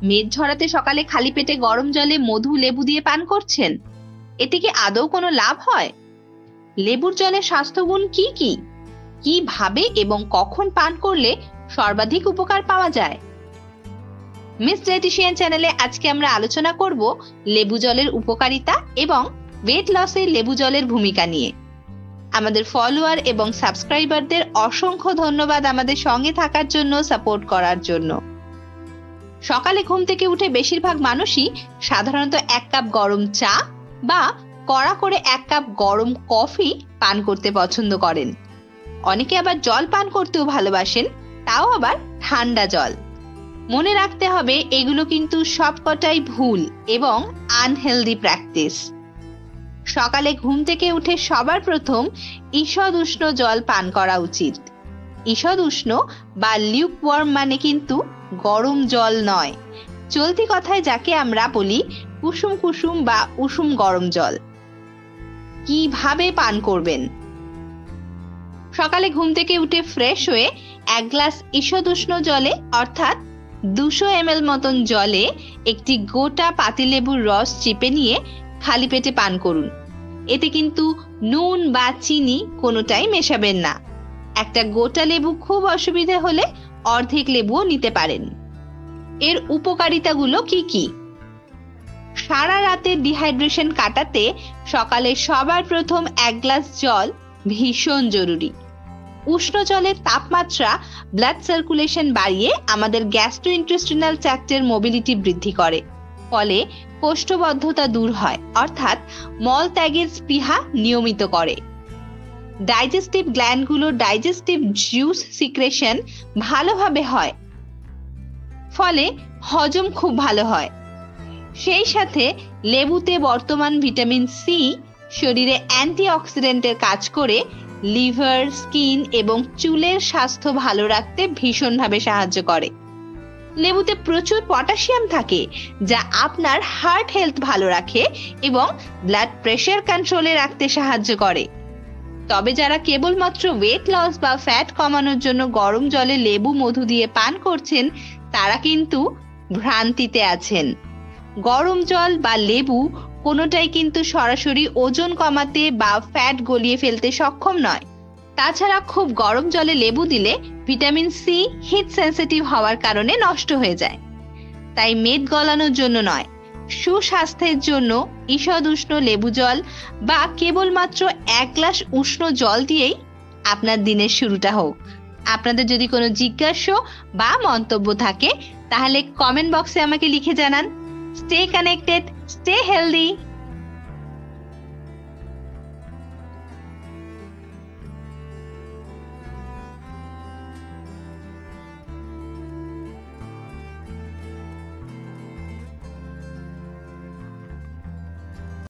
মেদ ঝরাতে সকালে খালি পেটে গরম জলে মধু লেবু দিয়ে পান করছেন, এতে কি আদৌ কোনো লাভ হয়? লেবুর জলে স্বাস্থ্যগুণ কি কি, কিভাবে এবং কখন পান করলে সর্বাধিক উপকার পাওয়া যায়? মিস ডায়েটিশিয়ান চ্যানেলে আজকে আমরা আলোচনা করব লেবু জলের উপকারিতা এবং ওয়েট লসে লেবু জলের ভূমিকা নিয়ে। আমাদের ফলোয়ার এবং সাবস্ক্রাইবারদের অসংখ্য ধন্যবাদ আমাদের সঙ্গে থাকার জন্য, সাপোর্ট করার জন্য। সকালে ঘুম থেকে উঠে বেশিরভাগ মানুষই সাধারণত 1 কাপ গরম চা বা কড়া করে 1 কাপ গরম কফি পান করতে পছন্দ করেন। অনেকে আবার জল পান করতেও ভালোবাসেন, তাও আবার ঠান্ডা জল। মনে রাখতে হবে এগুলো কিন্তু সবকটাই ভুল এবং আনহেলদি প্র্যাকটিস। সকালে ঘুম থেকে উঠে সবার প্রথম ঈষৎ উষ্ণ জল পান করা উচিত। ঈষৎ উষ্ণ বা লিউকওয়ার্ম মানে কিন্তু গরম জল নয়, চলতি কথায় যাকে আমরা বলি কুসুম কুসুম বা উষুম গরম জল। কিভাবে পান করবেন? সকালে ঘুম থেকে উঠে ফ্রেশ হয়ে 1 গ্লাস ঈষৎ উষ্ণ জলে অর্থাৎ 200 ml মতন জলে একটি গোটা পাতিলেবুর রস চিপে নিয়ে খালি পেটে পান করুন। এতে কিন্তু নুন বা চিনি কোনোটাই মেশাবেন না। একটা গোটা লেবু খুব অসুবিধা হলে অর্ধেক লেবুও নিতে পারেন। এর উপকারিতাগুলো কি কি? সারা রাতে ডিহাইড্রেশন কাটাতে সকালে সবার প্রথম 1 গ্লাস জল ভীষণ জরুরি। উষ্ণ জলের তাপমাত্রা ব্লাড সার্কুলেশন বাড়িয়ে আমাদের গ্যাস্ট্রোইন্টেস্টিনাল ট্র্যাক্টের মোবিলিটি বৃদ্ধি করে, ফলে কোষ্ঠবদ্ধতা দূর হয়, অর্থাৎ মল ত্যাগের স্পৃহা নিয়মিত করে। ডাইজেস্টিভ গ্ল্যান্ডগুলো ডাইজেস্টিভ জুস সিক্রেশন ভালোভাবে হয়, ফলে হজম খুব ভালো হয়। সেই সাথে লেবুতে বর্তমান ভিটামিন সি শরীরে অ্যান্টিঅক্সিডেন্টের কাজ করে লিভার, স্কিন এবং চুলের স্বাস্থ্য ভালো রাখতে ভীষণভাবে সাহায্য করে। লেবুতে প্রচুর পটাশিয়াম থাকে, যা আপনার হার্ট হেলথ ভালো রাখে এবং ব্লাড প্রেশার কন্ট্রোলে রাখতে সাহায্য করে। তবে যারা কেবলমাত্র ওয়েট লস বা ফ্যাট কমানোর জন্য গরম জলে লেবু মধু দিয়ে পান করছেন, তারা কিন্তু ভ্রান্তিতে আছেন। গরম জল বা লেবু কোনোটাই কিন্তু সরাসরি ওজন কমাতে বা ফ্যাট গলিয়ে ফেলতে সক্ষম নয়। তাছাড়া খুব গরম জলে লেবু দিলে ভিটামিন সি হিট সেন্সিটিভ হওয়ার কারণে নষ্ট হয়ে যায়। তাই মেদ গলানোর জন্য নয়, সুস্বাস্থ্যের জন্য ঈষৎ উষ্ণ লেবু জল বা কেবলমাত্র 1 গ্লাস উষ্ণ জল দিয়েই আপনার দিনের শুরুটা হোক। আপনাদের যদি কোনো জিজ্ঞাসা বা মন্তব্য থাকে তাহলে কমেন্ট বক্সে আমাকে লিখে জানান। Stay connected, stay healthy.